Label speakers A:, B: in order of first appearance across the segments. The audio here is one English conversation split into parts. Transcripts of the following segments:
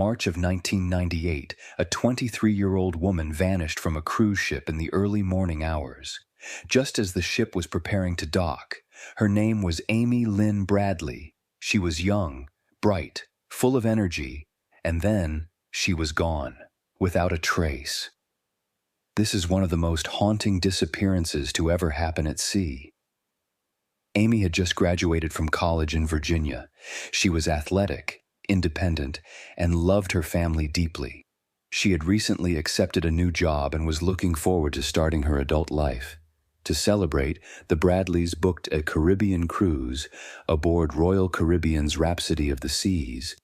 A: March of 1998, a 23-year-old woman vanished from a cruise ship in the early morning hours. Just as the ship was preparing to dock, her name was Amy Lynn Bradley. She was young, bright, full of energy, and then she was gone, without a trace. This is one of the most haunting disappearances to ever happen at sea. Amy had just graduated from college in Virginia. She was athletic, independent, and loved her family deeply. She had recently accepted a new job and was looking forward to starting her adult life. To celebrate, the Bradleys booked a Caribbean cruise aboard Royal Caribbean's Rhapsody of the Seas.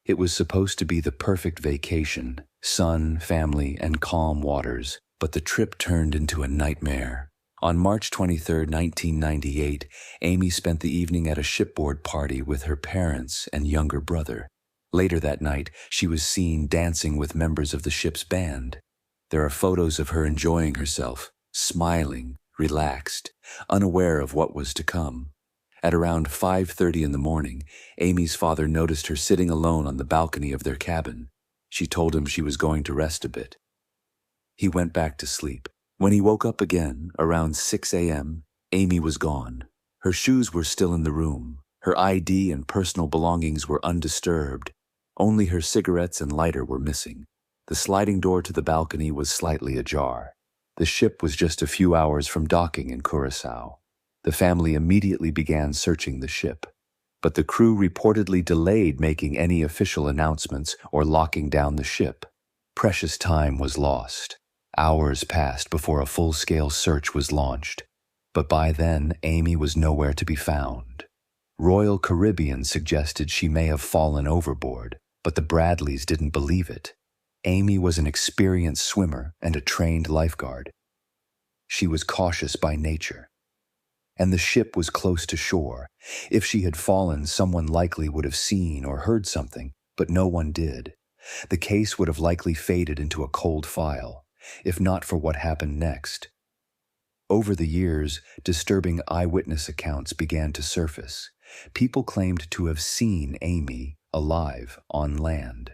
A: It was supposed to be the perfect vacation, sun, family, and calm waters, but the trip turned into a nightmare. On March 23, 1998, Amy spent the evening at a shipboard party with her parents and younger brother. Later that night, she was seen dancing with members of the ship's band. There are photos of her enjoying herself, smiling, relaxed, unaware of what was to come. At around 5:30 in the morning, Amy's father noticed her sitting alone on the balcony of their cabin. She told him she was going to rest a bit. He went back to sleep. When he woke up again, around 6 a.m., Amy was gone. Her shoes were still in the room. Her ID and personal belongings were undisturbed. Only her cigarettes and lighter were missing. The sliding door to the balcony was slightly ajar. The ship was just a few hours from docking in Curaçao. The family immediately began searching the ship, but the crew reportedly delayed making any official announcements or locking down the ship. Precious time was lost. Hours passed before a full-scale search was launched, but by then Amy was nowhere to be found. Royal Caribbean suggested she may have fallen overboard, but the Bradleys didn't believe it. Amy was an experienced swimmer and a trained lifeguard. She was cautious by nature, and the ship was close to shore. If she had fallen, someone likely would have seen or heard something, but no one did. The case would have likely faded into a cold file, if not for what happened next. Over the years, disturbing eyewitness accounts began to surface. People claimed to have seen Amy alive on land.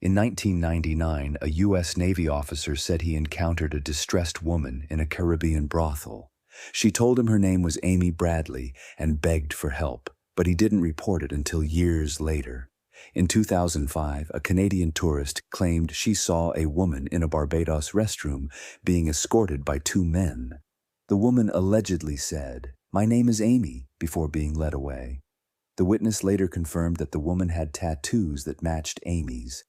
A: In 1999, a U.S. Navy officer said he encountered a distressed woman in a Caribbean brothel. She told him her name was Amy Bradley and begged for help, but he didn't report it until years later. In 2005, a Canadian tourist claimed she saw a woman in a Barbados restroom being escorted by two men. The woman allegedly said, "My name is Amy," before being led away. The witness later confirmed that the woman had tattoos that matched Amy's,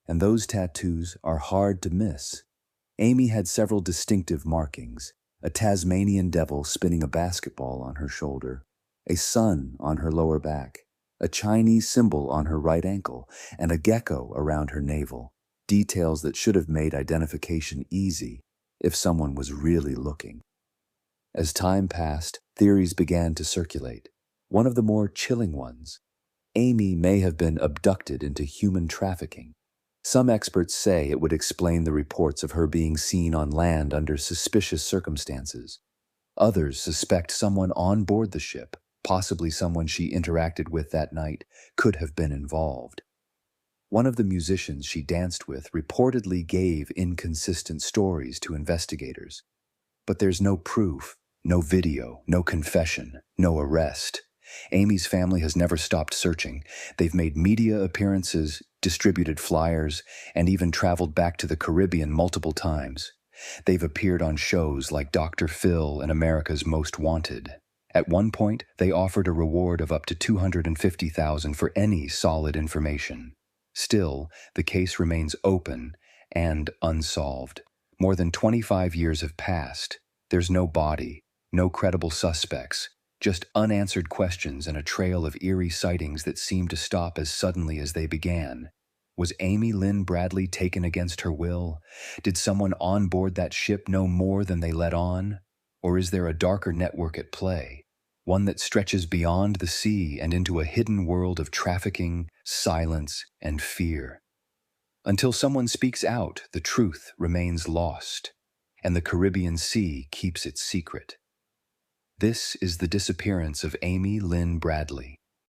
A: and those tattoos are hard to miss. Amy had several distinctive markings: a Tasmanian devil spinning a basketball on her shoulder, a sun on her lower back, a Chinese symbol on her right ankle, and a gecko around her navel, details that should have made identification easy if someone was really looking. As time passed, theories began to circulate. One of the more chilling ones: Amy may have been abducted into human trafficking. Some experts say it would explain the reports of her being seen on land under suspicious circumstances. Others suspect someone on board the ship, possibly someone she interacted with that night, could have been involved. One of the musicians she danced with reportedly gave inconsistent stories to investigators. But there's no proof, no video, no confession, no arrest. Amy's family has never stopped searching. They've made media appearances, distributed flyers, and even traveled back to the Caribbean multiple times. They've appeared on shows like Dr. Phil and America's Most Wanted. At one point, they offered a reward of up to $250,000 for any solid information. Still, the case remains open and unsolved. More than 25 years have passed. There's no body, no credible suspects, just unanswered questions and a trail of eerie sightings that seem to stop as suddenly as they began. Was Amy Lynn Bradley taken against her will? Did someone on board that ship know more than they let on? Or is there a darker network at play, one that stretches beyond the sea and into a hidden world of trafficking, silence, and fear? Until someone speaks out, the truth remains lost, and the Caribbean Sea keeps its secret. This is the disappearance of Amy Lynn Bradley.